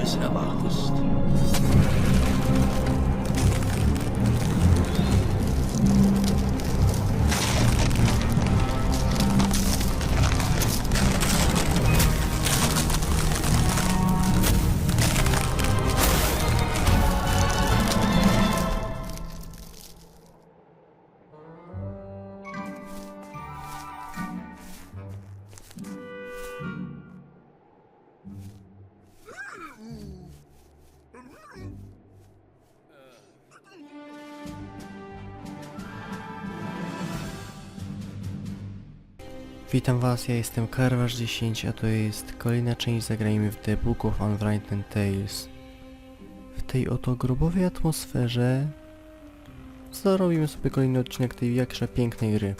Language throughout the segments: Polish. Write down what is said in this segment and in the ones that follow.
listen up, artist. Witam was, ja jestem Karwasz10, a to jest kolejna część Zagrajmy w The Book of Unwritten Tales. W tej oto grobowej atmosferze zarobimy sobie kolejny odcinek tej jakże pięknej gry.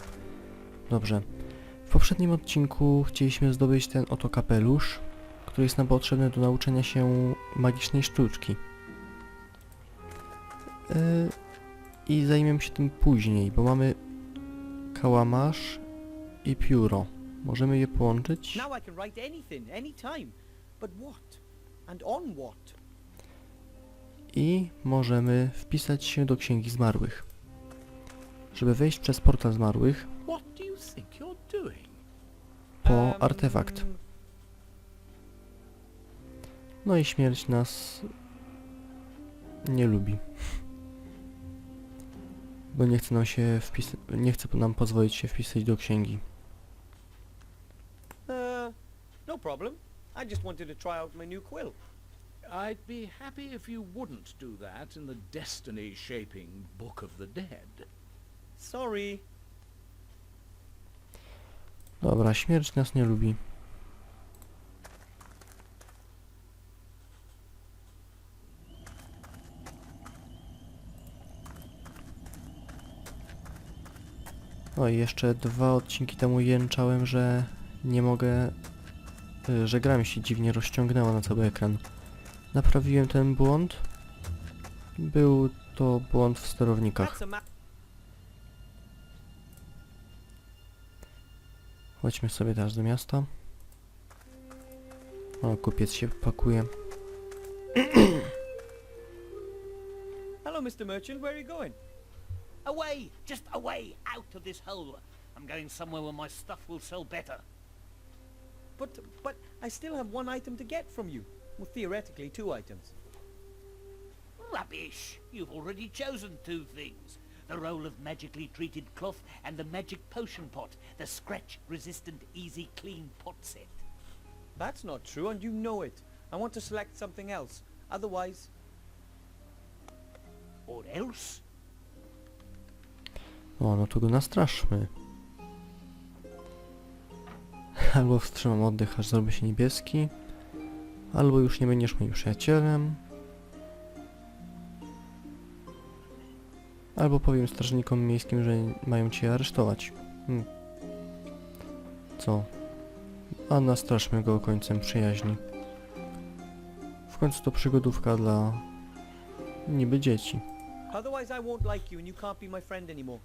Dobrze, w poprzednim odcinku chcieliśmy zdobyć ten oto kapelusz, który jest nam potrzebny do nauczenia się magicznej sztuczki. I zajmiemy się tym później, bo mamy kałamarz i pióro. Możemy je połączyć. Now I can write anything, anytime. But what? And on what? I możemy wpisać się do Księgi Zmarłych. Żeby wejść przez portal zmarłych What do you think you're doing? po artefakt. No i śmierć nas nie lubi. Bo nie chce nam się nie chce nam pozwolić się wpisać do księgi. No problem. I just wanted to try out my new quill. I'd be happy if you wouldn't do that in the destiny-shaping Book of the Dead. Sorry. Dobra, śmierć nas nie lubi. O i jeszcze 2 odcinki temu jęczałem, że nie mogę, że gra mi się dziwnie rozciągnęła na cały ekran. Naprawiłem ten błąd. Był to błąd w sterownikach. Chodźmy sobie teraz do miasta. O, kupiec się pakuje. Hello, Mr. Merchant. Where are you going? Away! Just away! Out of this hole! I'm going somewhere where my stuff will sell better. But I still have one item to get from you. Well, theoretically, 2 items. Rubbish! You've already chosen 2 things. The roll of magically treated cloth and the magic potion pot. The scratch-resistant, easy, clean pot set. That's not true, and you know it. I want to select something else. Otherwise... Or else? O, no to go nastraszmy. Albo wstrzymam oddech, aż zrobię się niebieski. Albo już nie będziesz moim przyjacielem. Albo powiem strażnikom miejskim, że mają cię aresztować. Co? A nastraszmy go końcem przyjaźni. W końcu to przygodówka dla niby dzieci. Otherwise I won't like you and you can't be my friend anymore.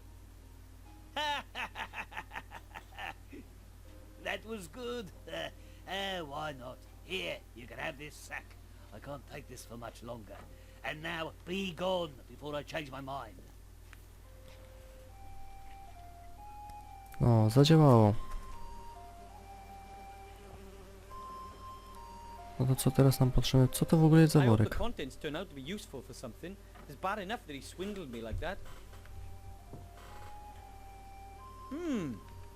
That was good. Why not? Here, you can have this sack. I can't take this for much longer. And now, be gone before I change my mind. O, zadziałało. No to co teraz nam potrzebne? Co to w ogóle jest za I hope the worek? contents turn out to be useful for something. It's bad enough that he swindled me like that.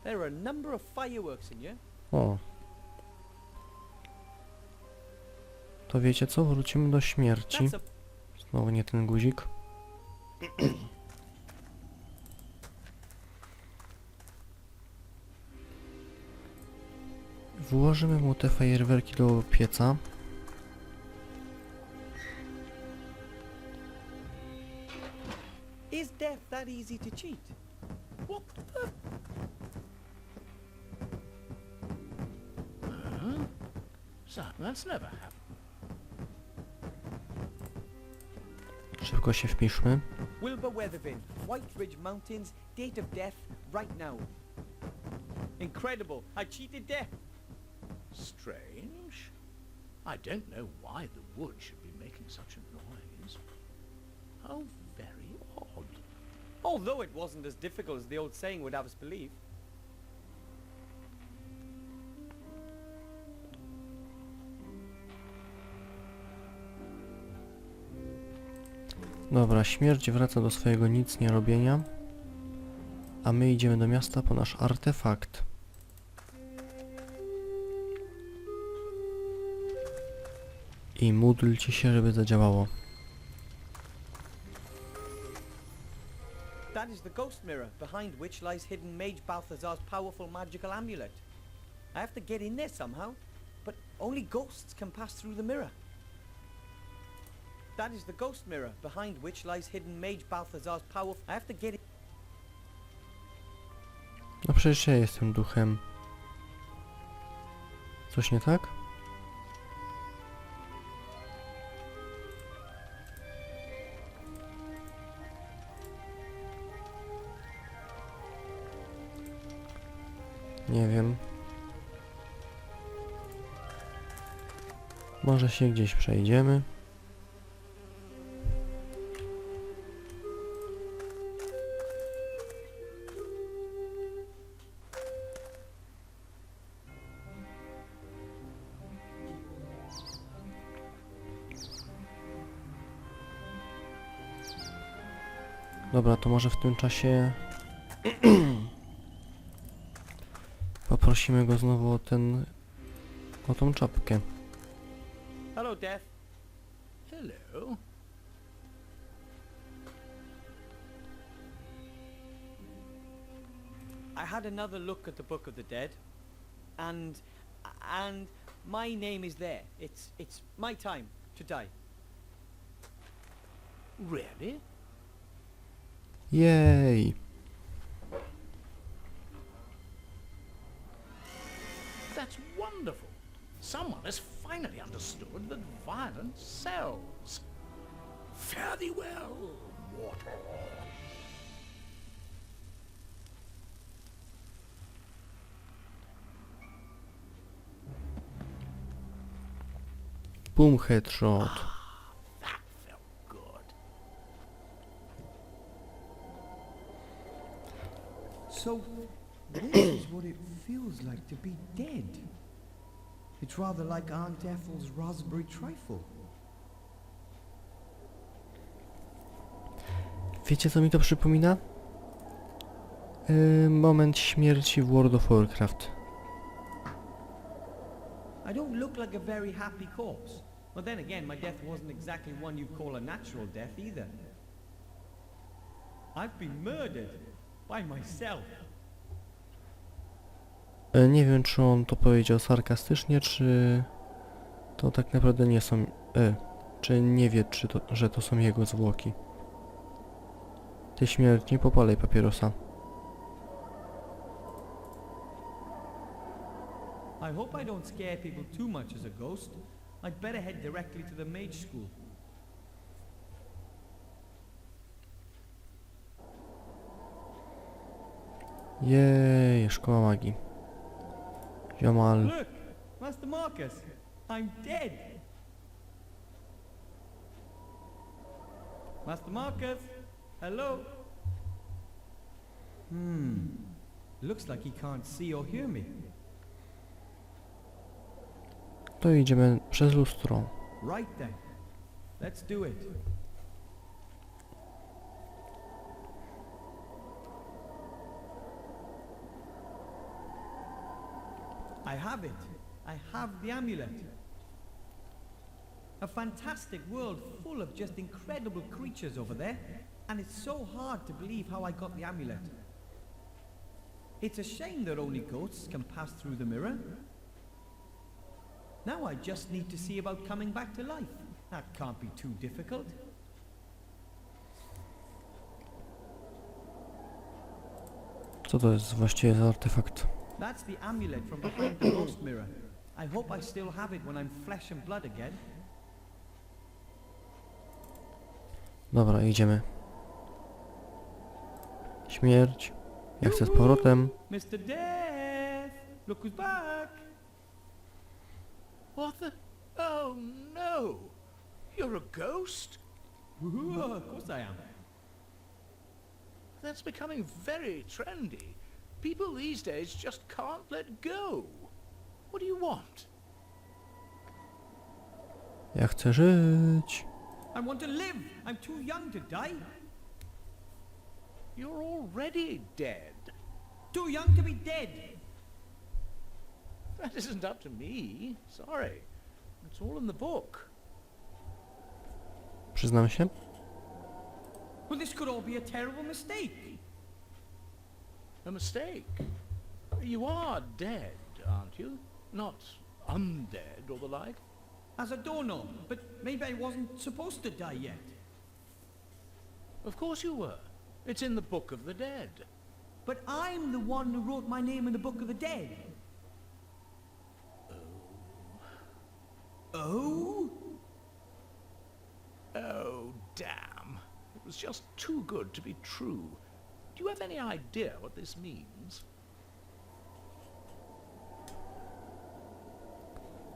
There are a number of fireworks in here. O. To wiecie co? Wrócimy do śmierci. That's a... Znowu nie ten guzik. Włożymy mu te fajerwerki do pieca. Is death that easy to cheat? What the... So, that's never happened. Szybko się wpiszmy. Wilbur Weathervin, White Ridge Mountains, date of death, right now. Incredible! I cheated death! Strange. I don't know why the wood should be making such a noise. How very odd. Although it wasn't as difficult as the old saying would have us believe. Dobra, śmierć wraca do swojego nic nie robienia, a my idziemy do miasta po nasz artefakt. I módlcie się, żeby zadziałało. That is the ghost mirror, behind which lies hidden Mage Balthazar's powerful magical amulet. I have to get in there somehow, but only ghosts can pass through the mirror. That is the ghost mirror, behind which lies hidden Mage Balthazar's powerful... I have to get in... No przecież ja jestem duchem. Coś nie tak? Nie wiem. Może się gdzieś przejdziemy. Dobra, to może w tym czasie poprosimy go znowu o tą czapkę. Hello, Death. Hello. I had another look at the Book of the Dead, and my name is there. It's my time to die. Really? Jej! That's wonderful. Someone has finally understood that violence sells. Fare thee well, mortal. Boom, headshot. That felt good. So, this is what it feels like to be dead. It's rather like Aunt Ethel's raspberry trifle. Wiecie, co mi to przypomina? Moment śmierci w World of Warcraft. I don't look like a very happy corpse. But then again, my death wasn't exactly one you'd call a natural death either. I've been murdered by myself. Nie wiem, czy on to powiedział sarkastycznie, czy to tak naprawdę nie są... czy nie wie, że to są jego zwłoki. Ty śmierć, nie popalaj papierosa. I hope I don't scare people too much as a ghost. I'd better head directly to the mage school. Jej, szkoła magii. Ziomal. Look, Master Marcus, I'm dead. Master Marcus, hello. Looks like he can't see or hear me. To idziemy przez lustro. Right then, let's do it. I have it. I have the amulet. A fantastic world full of just incredible creatures over there, and it's so hard to believe how I got the amulet. It's a shame that only ghosts can pass through the mirror. Now I just need to see about coming back to life. That can't be too difficult. Co to jest właściwie za artefakt? That's the amulet from behind the ghost mirror. I hope I still have it when I'm flesh and blood again. Dobra, idziemy. Śmierć. Ja chcę z powrotem. Mr. Death! Look who's back! What the? Oh, Oh no! You're a ghost? Of course I am. That's becoming very trendy. People these days just can't let go. What do you want? Ja chcę żyć. I want to live. I'm too young to die. You're already dead. Too young to be dead. That isn't up to me. Sorry. It's all in the book. Przyznam się. Well, this could all be a terrible mistake. A mistake. You are dead, aren't you? Not undead or the like. As I don't know, but maybe I wasn't supposed to die yet. Of course you were. It's in the Book of the Dead. But I'm the one who wrote my name in the Book of the Dead. Oh? Oh, damn. It was just too good to be true. Do you have any idea what this means?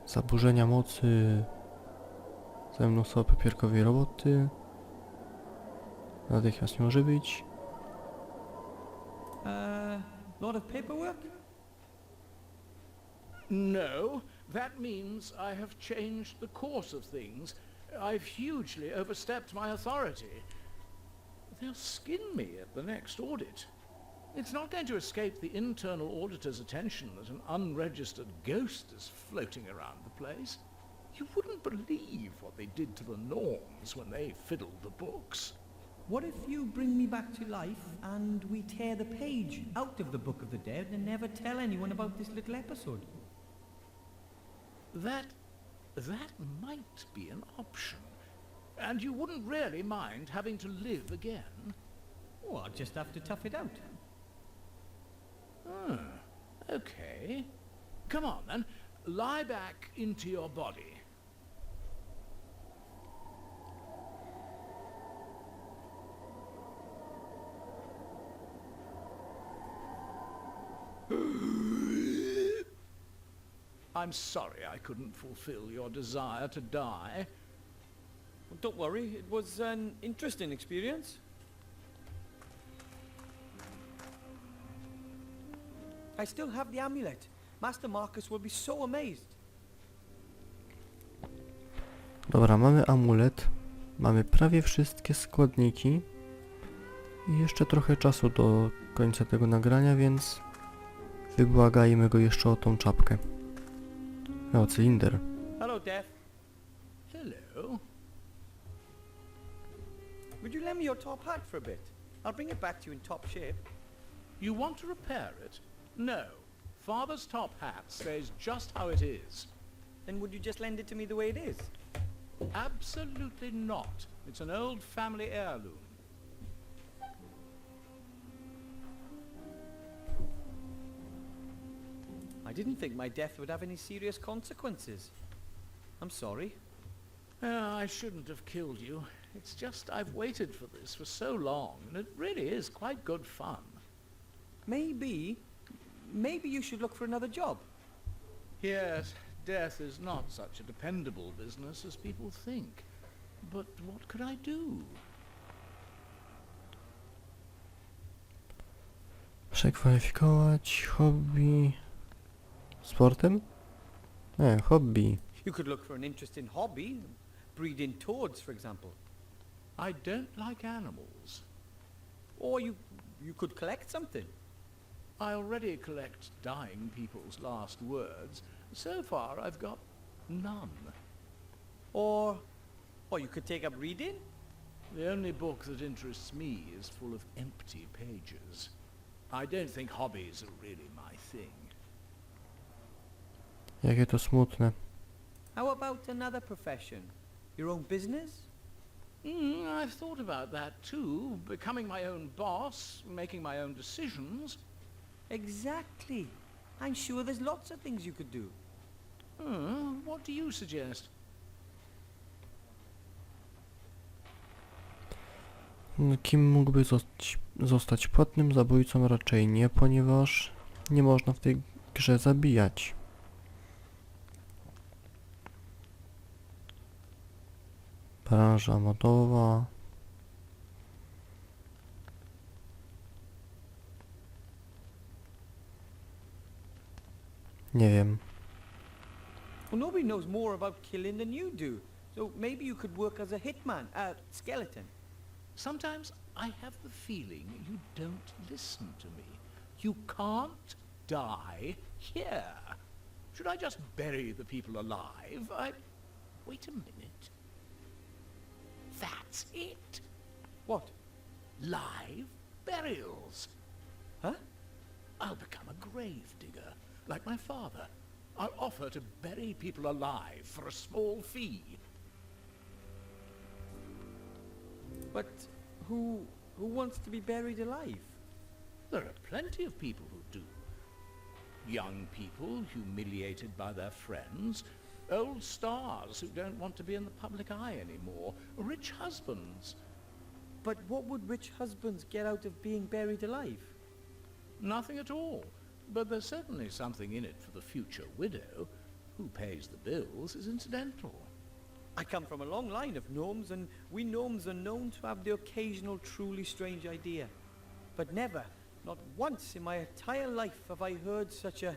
Zaburzenia mocy. Ze mną są papierkowej roboty. Natychmiast nie może być. Lot of paperwork? No, that means I have changed the course of things. I've hugely overstepped my authority. They'll skin me at the next audit. It's not going to escape the internal auditor's attention that an unregistered ghost is floating around the place. You wouldn't believe what they did to the norms when they fiddled the books. What if you bring me back to life and we tear the page out of the Book of the Dead and never tell anyone about this little episode? That might be an option. And you wouldn't really mind having to live again? Oh, I'll just have to tough it out. Okay. Come on then, lie back into your body. I'm sorry I couldn't fulfill your desire to die. Well, don't worry, it was an interesting experience. I still have the amulet. Master Marcus will be so amazed. Dobra, mamy amulet. Mamy prawie wszystkie składniki. I jeszcze trochę czasu do końca tego nagrania, więc wybłagajmy go jeszcze o tą czapkę. O, cylinder. Hello, Death. Hello. Would you lend me your top hat for a bit? I'll bring it back to you in top shape. You want to repair it? No. Father's top hat stays just how it is. Then would you just lend it to me the way it is? Absolutely not. It's an old family heirloom. I didn't think my death would have any serious consequences. I'm sorry. I shouldn't have killed you. It's just I've waited for this for so long, and it really is quite good fun. Maybe you should look for another job. Yes, death is not such a dependable business as people think. But what could I do? Przekwalifikować hobby sportem? Nie, hobby. You could look for an interesting hobby. Breeding toads, for example. I don't like animals. Or you could collect something. I already collect dying people's last words. So far, I've got none. Or you could take up reading. The only book that interests me is full of empty pages. I don't think hobbies are really my thing. Jakie to smutne. How about another profession? Your own business? I've thought about that too. Becoming my own boss, making my own decisions. Exactly. I'm sure there's lots of things you could do. What do you suggest? Kim mógłby zostać płatnym zabójcą? Raczej nie, ponieważ nie można w tej grze zabijać. Branża modowa. Nie wiem. Well, nobody knows more about killing than you do. So maybe you could work as a hitman, skeleton. Sometimes I have the feeling you don't listen to me. You can't die here. Should I just bury the people alive? Wait a minute. That's it. What? Live burials. Huh? I'll become a grave digger, like my father. I'll offer to bury people alive for a small fee. But who wants to be buried alive? There are plenty of people who do. Young people humiliated by their friends, old stars who don't want to be in the public eye anymore, rich husbands. But what would rich husbands get out of being buried alive? Nothing at all. But there's certainly something in it for the future widow. Who pays the bills is incidental. I come from a long line of gnomes, and we gnomes are known to have the occasional truly strange idea. But never, not once in my entire life have I heard such a...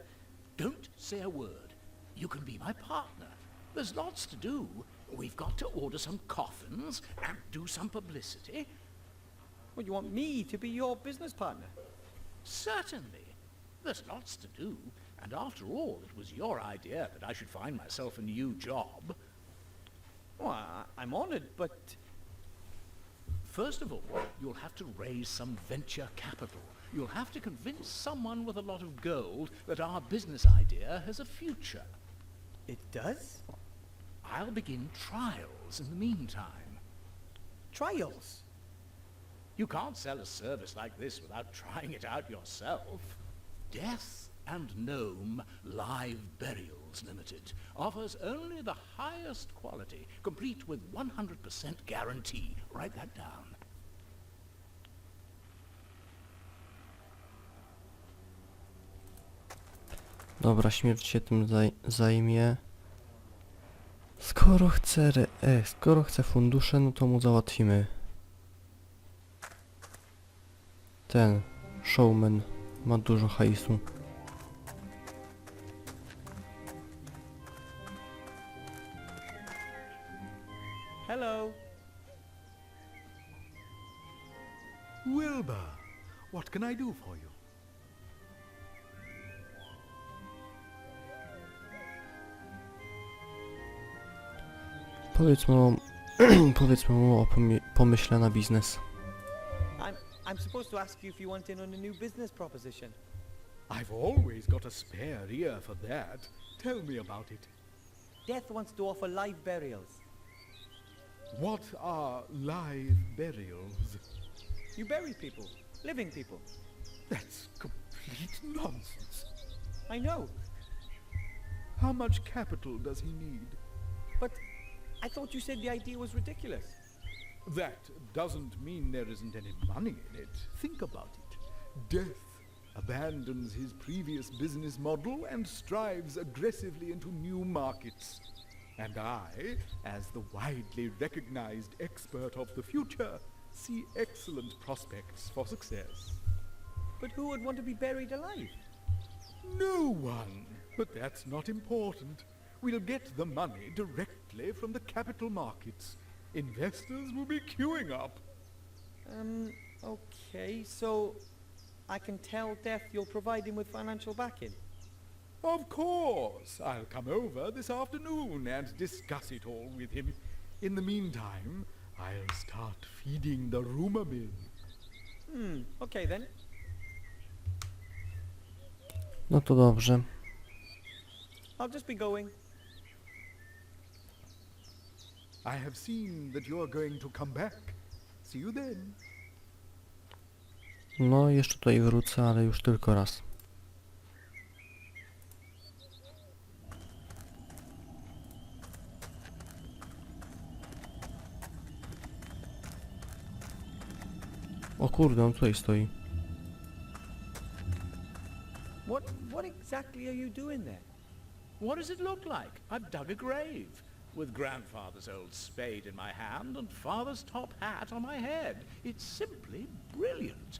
Don't say a word. You can be my partner. There's lots to do. We've got to order some coffins and do some publicity. Well, you want me to be your business partner? Certainly. There's lots to do. And after all, it was your idea that I should find myself a new job. Well, I'm honored, but... First of all, you'll have to raise some venture capital. You'll have to convince someone with a lot of gold that our business idea has a future. It does? I'll begin trials in the meantime. Trials? You can't sell a service like this without trying it out yourself. Death and Gnome Live Burials Limited offers only the highest quality, complete with 100% guarantee. Write that down. Dobra, śmierć się tym zajmie. Skoro chce fundusze, no to mu załatwimy. Ten showman ma dużo hajsu. Hello. Wilbur, what can I do for you? Powiedzmy mu o pomyśle na biznes. I'm supposed to ask you if you want in on a new business proposition. I've always got a spare ear for that. Tell me about it. Death wants to offer live burials. What are live burials? You bury people, living people. That's complete nonsense. I know, How much capital does he need? but I thought you said the idea was ridiculous. That doesn't mean there isn't any money in it. Think about it. Death abandons his previous business model and strives aggressively into new markets. And I, as the widely recognized expert of the future, see excellent prospects for success. But who would want to be buried alive? No one. But that's not important. We'll get the money directly from the capital markets. Investors will be queuing up. Okay, so I can tell Death you'll provide him with financial backing. Of course. I'll come over this afternoon and discuss it all with him. In the meantime, I'll start feeding the rumor mill. Okay then. No to dobrze. I'll just be going. I have seen that you're going to come back. See you then. No, jeszcze tutaj wrócę, ale już tylko raz. O kurde, on tutaj stoi. What exactly are you doing there? What does it look like? I've dug a grave. with grandfather's old spade in my hand and father's top hat on my head. It's simply brilliant.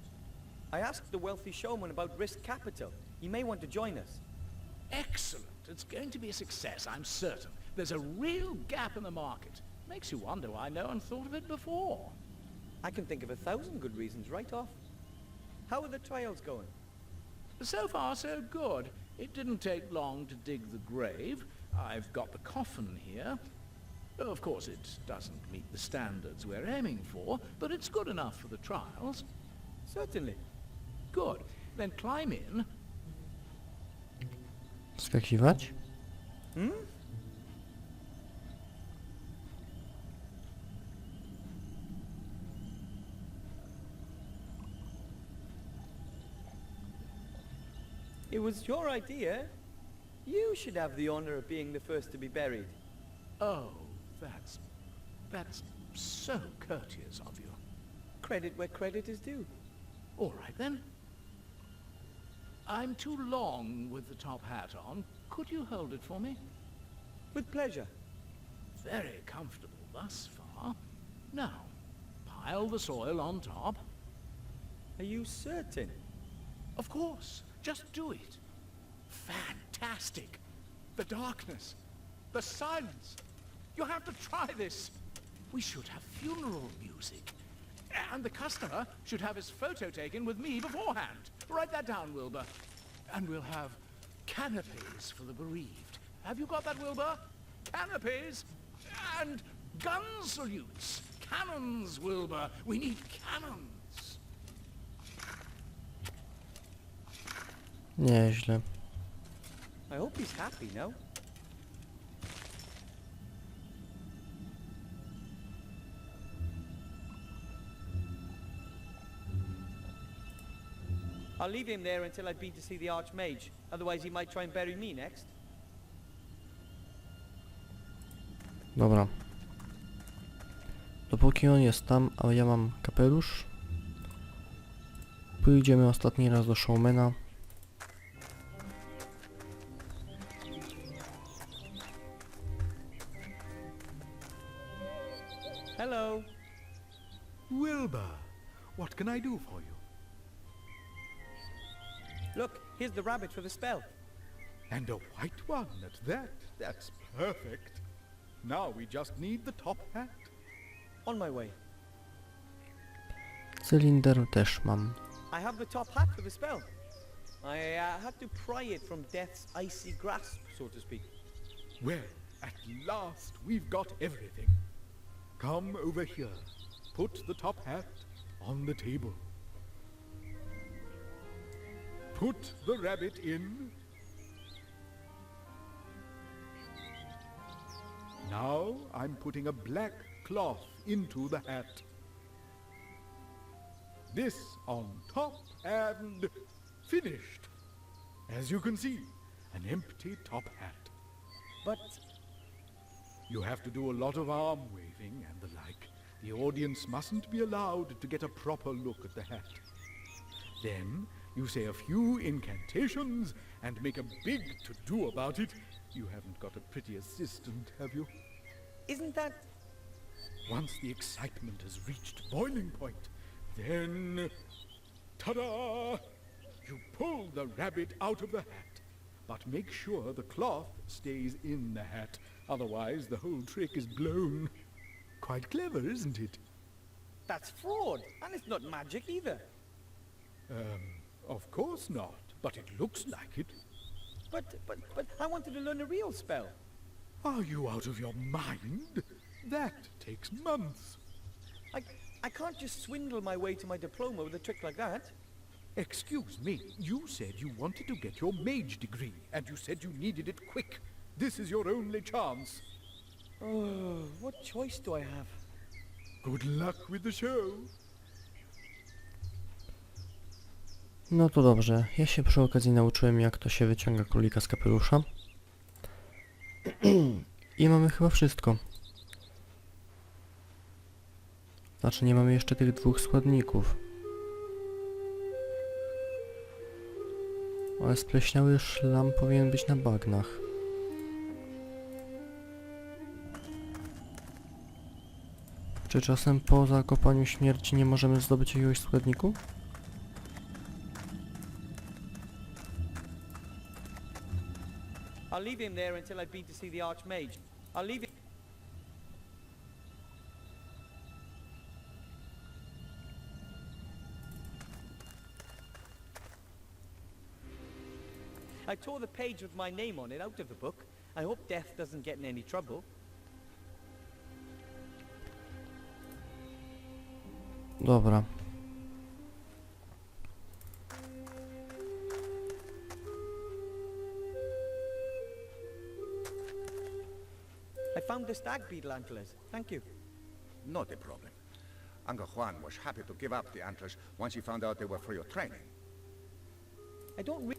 I asked the wealthy showman about risk capital. He may want to join us. Excellent. It's going to be a success, I'm certain. There's a real gap in the market. Makes you wonder why no one thought of it before. I can think of 1,000 good reasons right off. How are the trials going? So far, so good. It didn't take long to dig the grave. I've got the coffin here. Of course, it doesn't meet the standards we're aiming for, but it's good enough for the trials. Certainly. Good. Then climb in. Skakiwać? Hmm? It was your idea. You should have the honor of being the first to be buried. Oh, that's so courteous of you. Credit where credit is due. All right, then. I'm too long with the top hat on. Could you hold it for me? With pleasure. Very comfortable thus far. Now, pile the soil on top. Are you certain? Of course. Just do it. Fantastic. The darkness. The silence. You have to try this. We should have funeral music. And the customer should have his photo taken with me beforehand. Write that down, Wilbur. And we'll have canopies for the bereaved. Have you got that, Wilbur? Canopies and gun salutes. Cannons, Wilbur. We need cannons. Nieźle. I hope he's happy now. I'll leave him there until I've been to see the Archmage. Otherwise he might try and bury me next. Dobra. Dopóki on jest tam, a ja mam kapelusz, pójdziemy ostatni raz do showmana. Hello. Wilbur, what can I do for you? Look, here's the rabbit for the spell. And a white one at that. That's perfect. Now we just need the top hat. On my way. Cylinder też mam. I have the top hat for the spell. I had to pry it from death's icy grasp, so to speak. Well, at last we've got everything. Come over here. Put the top hat on the table. Put the rabbit in. Now I'm putting a black cloth into the hat. This on top and finished. As you can see, an empty top hat. But You have to do a lot of arm waving and the like. The audience mustn't be allowed to get a proper look at the hat. Then you say a few incantations and make a big to-do about it. You haven't got a pretty assistant, have you? isn't that... Once the excitement has reached boiling point, then... Ta-da! You pull the rabbit out of the hat, but make sure the cloth stays in the hat. Otherwise, the whole trick is blown. Quite clever, isn't it? That's fraud, and it's not magic either. Of course not, but it looks like it. But I wanted to learn a real spell. Are you out of your mind? That takes months. I can't just swindle my way to my diploma with a trick like that. Excuse me, you said you wanted to get your mage degree, and you said you needed it quick. This is your only chance. Oh, what choice do I have? Good luck with the show. No to dobrze, ja się przy okazji nauczyłem, jak to się wyciąga królika z kapelusza. I mamy chyba wszystko. Znaczy nie mamy jeszcze tych dwóch składników. Ale spleśniały szlam powinien być na bagnach. Czy czasem po zakopaniu śmierci nie możemy zdobyć jakiegoś składniku? I'll leave him there until I've been to see the Archmage. I'll leave him... I tore the page with my name on it out of the book. I hope Death doesn't get in any trouble. Dobra. I found the stag beetle antlers. Thank you. Not a problem. Uncle Juan was happy to give up the antlers once he found out they were for your training. I don't re...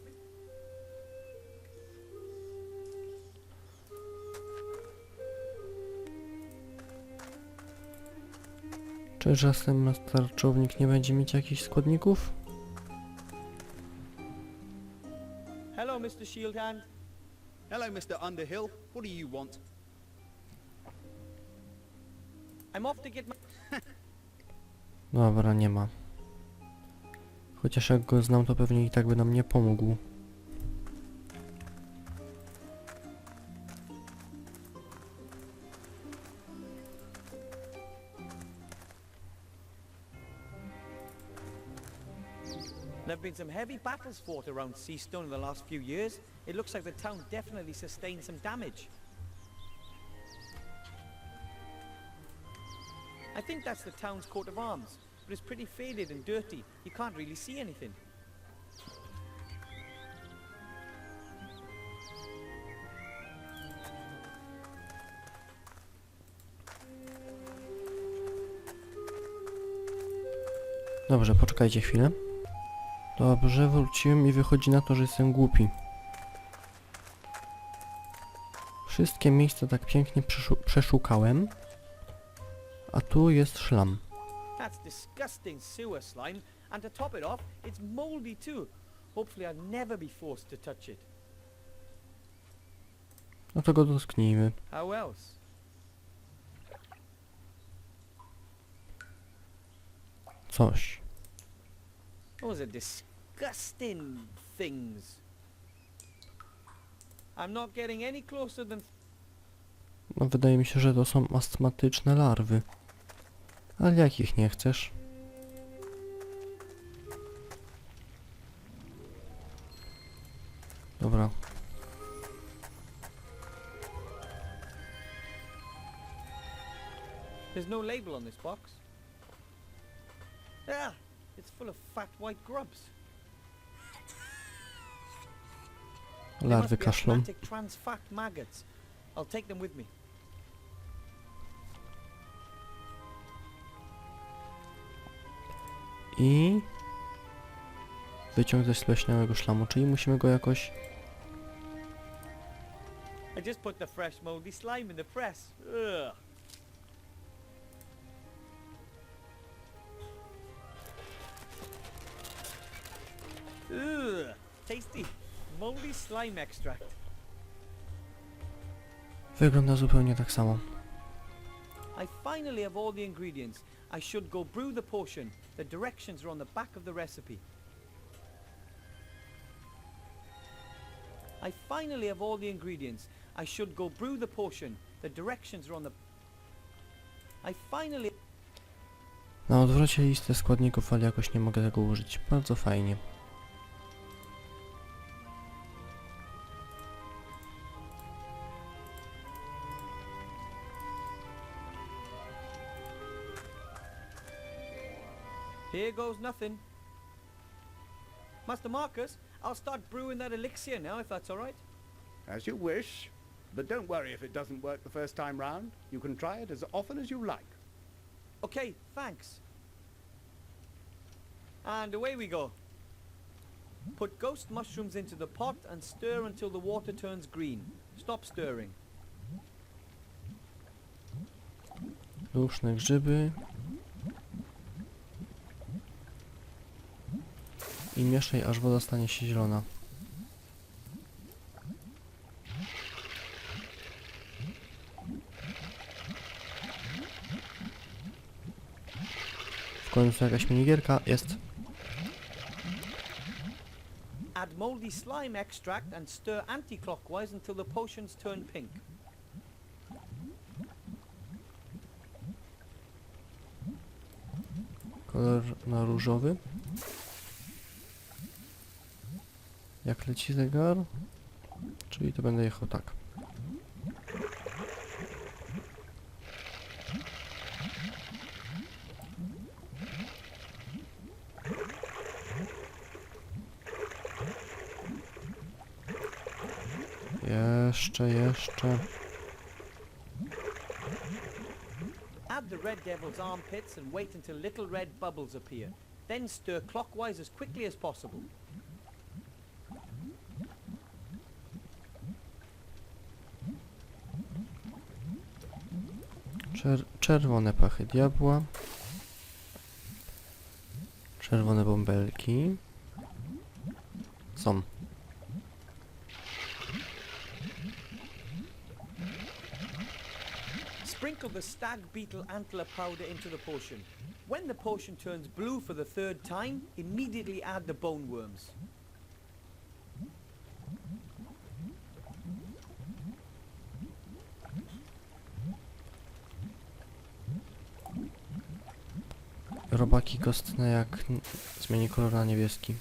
Czy czasem tarczownik nie będzie mieć jakichś składników? Hello, Mr. Shield Hand. Hello, Mr. Underhill. What do you want? I'm off to get my... Dobra, nie ma. Chociaż jak go znam, to pewnie i tak by nam nie pomógł. There have been some heavy battles fought around Seastone in the last few years. It looks like the town definitely sustained some damage. I think that's the town's coat of arms, but it's pretty faded and dirty. You can't really see anything. Dobrze, poczekajcie chwilę. Dobrze, wróciłem i wychodzi na to, że jestem głupi. Wszystkie miejsca tak pięknie przeszukałem. A tu jest szlam. That's disgusting sewer slime, and to top it off, it's moldy too. Hopefully I'll never be forced to touch it. No to go dotknijmy. How else? Coś. Those are disgusting things. I'm not getting any closer than... No wydaje mi się, że to są astmatyczne larwy. Ale jakich nie chcesz? Dobra. There's no label on this box. Ah! It's full of fat white grubs. They must Larwy be kaszlą. asthmatic trans fat maggots. I'll take them with me. I... wyciąg ze spleśniałego szlamu, czyli musimy go jakoś... I just put the fresh moldy slime in the press. Ugh. Ugh. Tasty. Moldy slime extract. Wygląda zupełnie tak samo. I finally have all the ingredients. I should go brew the potion. The directions are on the back of the recipe. I finally have all the ingredients. I should go brew the potion. The directions are on the... I finally... Na odwrocie listę składników, ale jakoś nie mogę tego użyć. Bardzo fajnie. Here goes nothing. Master Marcus, I'll start brewing that elixir now, if that's all right. As you wish. But don't worry if it doesn't work the first time round. You can try it as often as you like. Okay, thanks. And away we go. Put ghost mushrooms into the pot and stir until the water turns green. Stop stirring. Duszne grzyby. I mieszaj, aż woda stanie się zielona. końcu jakaś minigierka jest. Add moldy slime extract and stir anti-clockwise until the potions turn pink. Kolor na różowy. Jak leci zegar? Czyli to będę jechał tak. Jeszcze. Add the red devil's armpits and wait until little red bubbles appear. Then stir clockwise as quickly as possible. Czerwone pachy diabła. Czerwone bąbelki. Są. Sprinkle the stag beetle antler powder into the potion. When the potion turns blue for the third time, immediately add the bone worms. Robaki kostne jak zmieni kolor na niebieski.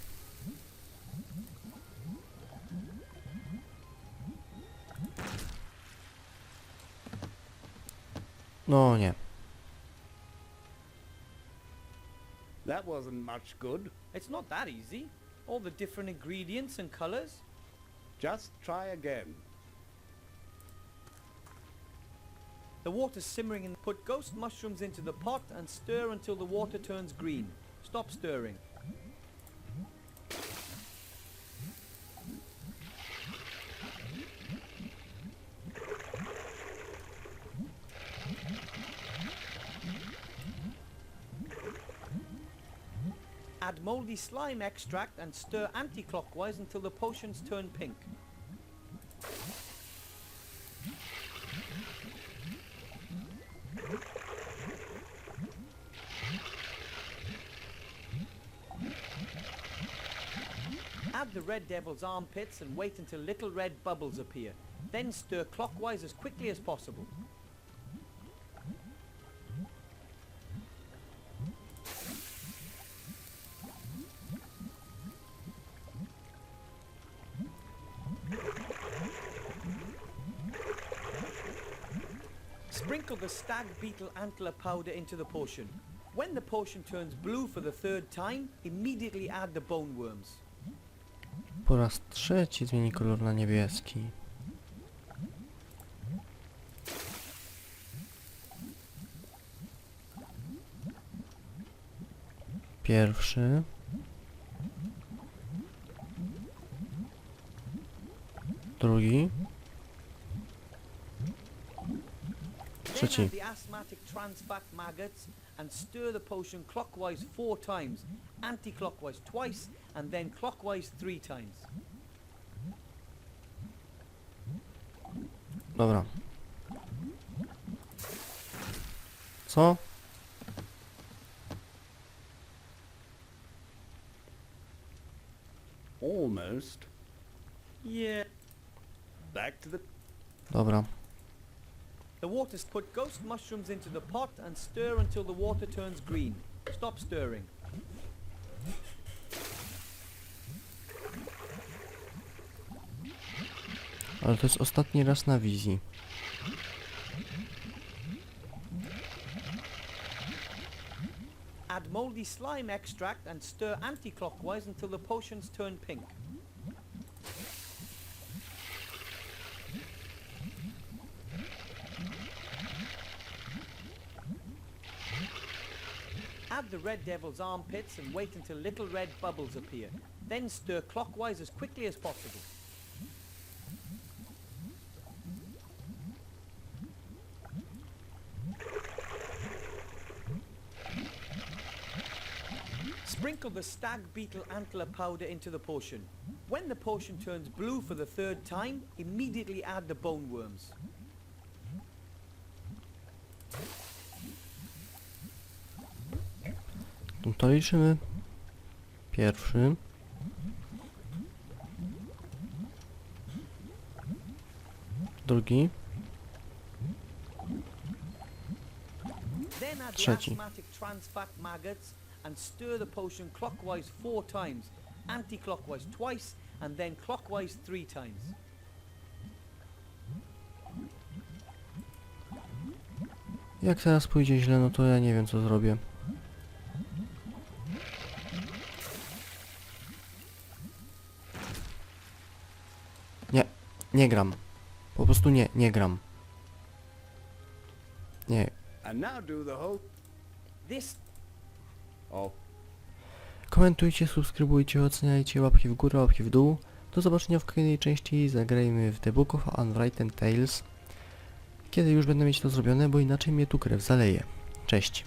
No nie. That wasn't much good. It's not that easy. All the different ingredients and colors. Just try again. The water's simmering and put ghost mushrooms into the pot and stir until the water turns green. Stop stirring. Add moldy slime extract and stir anti-clockwise until the potions turn pink. Add the red devil's armpits and wait until little red bubbles appear. Then stir clockwise as quickly as possible. Sprinkle the stag beetle antler powder into the potion. When the potion turns blue for the third time, immediately add the bone worms. Po raz trzeci zmieni kolor na niebieski. Pierwszy. Drugi. Then Trzeci. add the asthmatic trans fat maggots and stir the potion clockwise 4 times, anti-clockwise twice, and then clockwise 3 times. Dobra. Co? Almost. Yeah. Back to the... Dobra. The water's put ghost mushrooms into the pot and stir until the water turns green. Stop stirring. Ale to jest ostatni raz na wizji. Add moldy slime extract and stir anti-clockwise until the potions turn pink. Add the red devil's armpits and wait until little red bubbles appear. Then stir clockwise as quickly as possible. Sprinkle the stag beetle antler powder into the potion. When the potion turns blue for the third time, immediately add the bone worms. To liczymy. Pierwszy. Drugi. Then add the Trzeci. asthmatic trans fat maggots and stir the potion clockwise 4 times, anti-clockwise twice, and then clockwise 3 times. Jak teraz pójdzie źle, no to ja nie wiem co zrobię. Nie, nie gram. Po prostu nie gram. Nie. And now do the whole... This Oh. Komentujcie, subskrybujcie, oceniajcie, łapki w górę, łapki w dół. Do zobaczenia w kolejnej części. Zagrajmy w The Book of Unwritten Tales. Kiedy już będę mieć to zrobione, bo inaczej mnie tu krew zaleje. Cześć.